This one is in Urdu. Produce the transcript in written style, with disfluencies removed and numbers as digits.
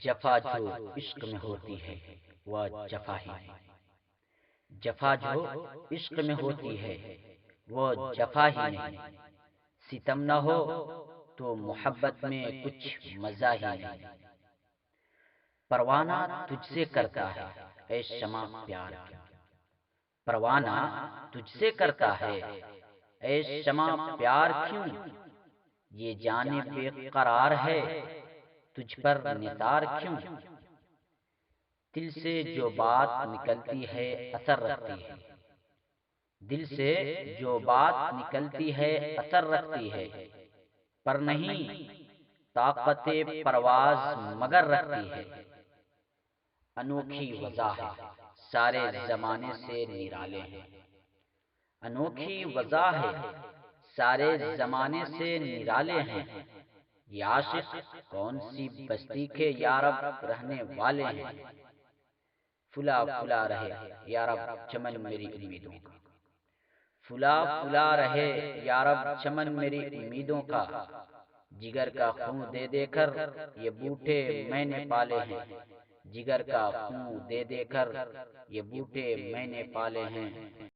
جفا جو عشق میں ہوتی ہے وہ جفا ہی نہیں، جفا جو عشق میں ہوتی ہے وہ جفا ہی نہیں، ستم نہ ہو تو محبت میں کچھ مزہ ہی نہیں، پروانہ تجھ سے کرتا ہے اے شمع پیار کیوں، پروانہ تجھ سے کرتا ہے اے شمع پیار کیوں، یہ جانے بے قرار ہے تجھ پر نثار کیوں، دل سے جو بات نکلتی ہے اثر رکھتی ہے، دل سے جو بات نکلتی ہے اثر رکھتی ہے، پر نہیں طاقت پرواز مگر رکھتی ہے، انوکھی وضع ہے سارے زمانے سے نرالے ہیں، انوکھی وضع ہے سارے زمانے سے نرالے ہیں، یہ عاشق کون سی بستی کے یارب رہنے والے ہیں، پھلا پھلا رہے یارب چمن میری امیدوں کا، پھلا پھلا رہے یارب چمن میری امیدوں کا، جگر کا خون دے دے کر یہ بوٹے میں نے پالے ہیں، جگر کا خون دے دے کر یہ بوٹے میں نے پالے ہیں۔